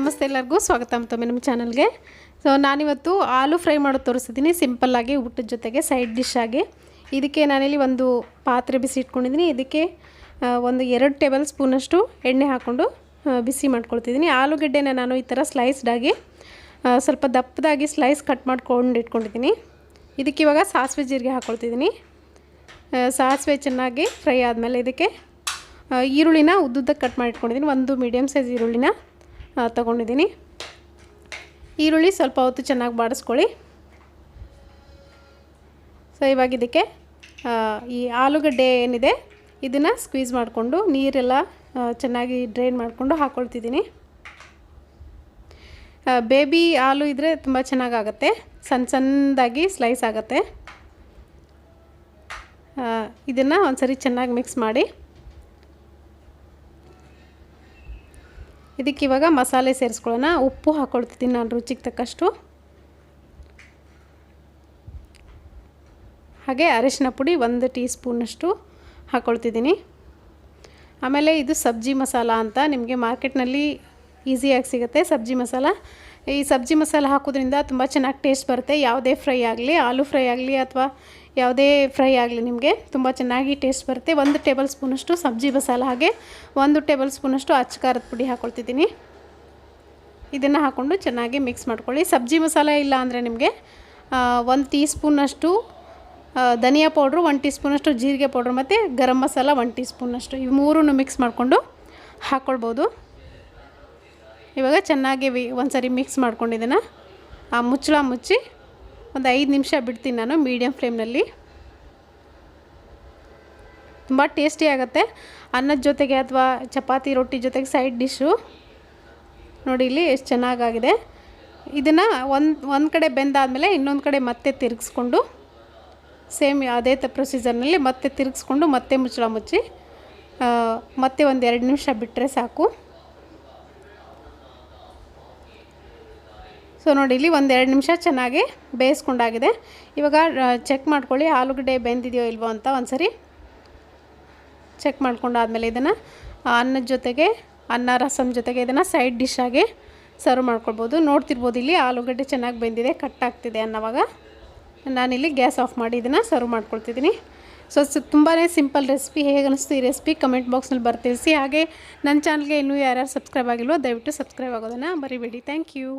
ನಮಸ್ತೆ ಎಲ್ಲರಿಗೂ ಸ್ವಾಗತ ಮತ್ತೊಮ್ಮೆ ನಮ್ಮ ಚಾನಲ್ಗೆ. ಸೊ ನಾನಿವತ್ತು ಆಲೂ ಫ್ರೈ ಮಾಡೋದು ತೋರಿಸ್ತಿದ್ದೀನಿ ಸಿಂಪಲ್ಲಾಗಿ ಊಟದ ಜೊತೆಗೆ ಸೈಡ್ ಡಿಶ್ ಆಗಿ. ಇದಕ್ಕೆ ನಾನಿಲ್ಲಿ ಒಂದು ಪಾತ್ರೆ ಬಿಸಿ ಇಟ್ಕೊಂಡಿದ್ದೀನಿ. ಇದಕ್ಕೆ ಒಂದು 2 ಟೇಬಲ್ ಸ್ಪೂನಷ್ಟು ಎಣ್ಣೆ ಹಾಕ್ಕೊಂಡು ಬಿಸಿ ಮಾಡ್ಕೊಳ್ತಿದ್ದೀನಿ. ಆಲೂಗಡ್ಡೆನ ನಾನು ಈ ಥರ ಸ್ಲೈಸ್ಡಾಗಿ ಸ್ವಲ್ಪ ದಪ್ಪದಾಗಿ ಸ್ಲೈಸ್ ಕಟ್ ಮಾಡ್ಕೊಂಡು ಇಟ್ಕೊಂಡಿದ್ದೀನಿ. ಇದಕ್ಕೆ ಇವಾಗ ಸಾಸಿವೆ ಜೀರಿಗೆ ಹಾಕ್ಕೊಳ್ತಿದ್ದೀನಿ. ಸಾಸಿವೆ ಚೆನ್ನಾಗಿ ಫ್ರೈ ಆದಮೇಲೆ ಇದಕ್ಕೆ ಈರುಳ್ಳಿನ ಉದ್ದುದ್ದಕ್ಕೆ ಕಟ್ ಮಾಡಿ ಇಟ್ಕೊಂಡಿದ್ದೀನಿ. ಒಂದು ಮೀಡಿಯಮ್ ಸೈಜ್ ಈರುಳ್ಳಿನ ತೊಗೊಂಡಿದ್ದೀನಿ. ಈರುಳ್ಳಿ ಸ್ವಲ್ಪ ಹೊತ್ತು ಚೆನ್ನಾಗಿ ಬಾಡಿಸ್ಕೊಳ್ಳಿ. ಸೊ ಇವಾಗ ಇದಕ್ಕೆ ಈ ಆಲೂಗಡ್ಡೆ ಏನಿದೆ ಇದನ್ನು ಸ್ಕ್ವೀಸ್ ಮಾಡಿಕೊಂಡು ನೀರೆಲ್ಲ ಚೆನ್ನಾಗಿ ಡ್ರೈನ್ ಮಾಡಿಕೊಂಡು ಹಾಕ್ಕೊಳ್ತಿದ್ದೀನಿ. ಬೇಬಿ ಆಲೂ ಇದ್ದರೆ ತುಂಬ ಚೆನ್ನಾಗಾಗತ್ತೆ, ಸಣ್ಣದಾಗಿ ಸ್ಲೈಸ್ ಆಗುತ್ತೆ. ಇದನ್ನು ಒಂದ್ಸರಿ ಚೆನ್ನಾಗಿ ಮಿಕ್ಸ್ ಮಾಡಿ ಇದಕ್ಕೆ ಇವಾಗ ಮಸಾಲೆ ಸೇರಿಸ್ಕೊಳ್ಳೋಣ. ಉಪ್ಪು ಹಾಕ್ಕೊಳ್ತಿದ್ದೀನಿ ನಾನು ರುಚಿಗೆ ತಕ್ಕಷ್ಟು. ಹಾಗೆ ಅರಿಶಿನ ಪುಡಿ 1 ಟೀ ಸ್ಪೂನಷ್ಟು ಹಾಕ್ಕೊಳ್ತಿದ್ದೀನಿ. ಆಮೇಲೆ ಇದು ಸಬ್ಜಿ ಮಸಾಲ ಅಂತ ನಿಮಗೆ ಮಾರ್ಕೆಟ್ನಲ್ಲಿ ಈಸಿಯಾಗಿ ಸಿಗುತ್ತೆ. ಸಬ್ಜಿ ಮಸಾಲ, ಈ ಸಬ್ಜಿ ಮಸಾಲ ಹಾಕೋದ್ರಿಂದ ತುಂಬ ಚೆನ್ನಾಗಿ ಟೇಸ್ಟ್ ಬರುತ್ತೆ. ಯಾವುದೇ ಫ್ರೈ ಆಗಲಿ, ಆಲೂ ಫ್ರೈ ಆಗಲಿ ಅಥವಾ ಯಾವುದೇ ಫ್ರೈ ಆಗಲಿ ನಿಮಗೆ ತುಂಬ ಚೆನ್ನಾಗಿ ಟೇಸ್ಟ್ ಬರುತ್ತೆ. 1 ಟೇಬಲ್ ಸ್ಪೂನಷ್ಟು ಸಬ್ಜಿ ಮಸಾಲ, ಹಾಗೆ 1 ಟೇಬಲ್ ಸ್ಪೂನಷ್ಟು ಅಚ್ಚ ಖಾರದ ಪುಡಿ ಹಾಕ್ಕೊಳ್ತಿದ್ದೀನಿ. ಇದನ್ನು ಹಾಕ್ಕೊಂಡು ಚೆನ್ನಾಗಿ ಮಿಕ್ಸ್ ಮಾಡ್ಕೊಳ್ಳಿ. ಸಬ್ಜಿ ಮಸಾಲ ಇಲ್ಲ ಅಂದರೆ ನಿಮಗೆ 1 ಟೀ ಸ್ಪೂನಷ್ಟು ಧನಿಯಾ ಪೌಡ್ರು, 1 ಟೀ ಸ್ಪೂನಷ್ಟು ಜೀರಿಗೆ ಪೌಡ್ರು ಮತ್ತು ಗರಂ ಮಸಾಲ 1 ಟೀ ಸ್ಪೂನಷ್ಟು, ಇವು ಮೂರನ್ನು ಮಿಕ್ಸ್ ಮಾಡಿಕೊಂಡು ಹಾಕ್ಕೊಳ್ಬೋದು. ಇವಾಗ ಚೆನ್ನಾಗಿ ಒಂದು ಸರಿ ಮಿಕ್ಸ್ ಮಾಡ್ಕೊಂಡು ಇದನ್ನು ಮುಚ್ಚಳ ಮುಚ್ಚಿ ಒಂದು 5 ನಿಮಿಷ ಬಿಡ್ತೀನಿ ನಾನು ಮೀಡಿಯಮ್ ಫ್ಲೇಮ್ನಲ್ಲಿ. ತುಂಬ ಟೇಸ್ಟಿ ಆಗುತ್ತೆ ಅನ್ನದ ಜೊತೆಗೆ ಅಥವಾ ಚಪಾತಿ ರೊಟ್ಟಿ ಜೊತೆಗೆ ಸೈಡ್ ಡಿಶ್ಶು. ನೋಡಿ ಇಲ್ಲಿ ಎಷ್ಟು ಚೆನ್ನಾಗಾಗಿದೆ. ಇದನ್ನು ಒಂದು ಕಡೆ ಬೆಂದಾದಮೇಲೆ ಇನ್ನೊಂದು ಕಡೆ ಮತ್ತೆ ತಿರುಗಿಸ್ಕೊಂಡು ಸೇಮ್ ಅದೇ ಪ್ರೊಸೀಜರ್ನಲ್ಲಿ ಮತ್ತೆ ತಿರುಗಿಸ್ಕೊಂಡು ಮತ್ತೆ ಮುಚ್ಚಳ ಮುಚ್ಚಿ ಮತ್ತೆ ಒಂದು 2 ನಿಮಿಷ ಬಿಟ್ಟರೆ ಸಾಕು. ಸೊ ನೋಡಿ ಇಲ್ಲಿ 1-2 ನಿಮಿಷ ಚೆನ್ನಾಗಿ ಬೇಯಿಸ್ಕೊಂಡಾಗಿದೆ. ಇವಾಗ ಚೆಕ್ ಮಾಡ್ಕೊಳ್ಳಿ ಆಲೂಗಡ್ಡೆ ಬೆಂದಿದೆಯೋ ಇಲ್ವೋ ಅಂತ ಒಂದ್ಸರಿ ಚೆಕ್ ಮಾಡ್ಕೊಂಡಾದ್ಮೇಲೆ ಇದನ್ನು ಅನ್ನದ ಜೊತೆಗೆ, ಅನ್ನ ರಸಮ್ ಜೊತೆಗೆ ಇದನ್ನು ಸೈಡ್ ಡಿಶ್ ಆಗಿ ಸರ್ವ್ ಮಾಡ್ಕೊಳ್ಬೋದು. ನೋಡ್ತಿರ್ಬೋದು ಇಲ್ಲಿ ಆಲೂಗಡ್ಡೆ ಚೆನ್ನಾಗಿ ಬೆಂದಿದೆ, ಕಟ್ ಆಗ್ತಿದೆ ಅನ್ನೋವಾಗ ನಾನಿಲ್ಲಿ ಗ್ಯಾಸ್ ಆಫ್ ಮಾಡಿ ಇದನ್ನು ಸರ್ವ್ ಮಾಡ್ಕೊಳ್ತಿದ್ದೀನಿ. ಸೊ ತುಂಬಾ ಸಿಂಪಲ್ ರೆಸಿಪಿ. ಹೇಗೆ ಅನ್ನಿಸ್ತು ಈ ರೆಸಿಪಿ ಕಮೆಂಟ್ ಬಾಕ್ಸ್ನಲ್ಲಿ ಬರ್ತಿರಿಸಿ. ಹಾಗೆ ನನ್ನ ಚಾನಲ್ಗೆ ಇನ್ನೂ ಯಾರ್ಯಾರು ಸಬ್ಸ್ಕ್ರೈಬ್ ಆಗಿಲ್ವೋ ದಯವಿಟ್ಟು ಸಬ್ಸ್ಕ್ರೈಬ್ ಆಗೋದನ್ನು ಮರಿಬೇಡಿ. Thank you.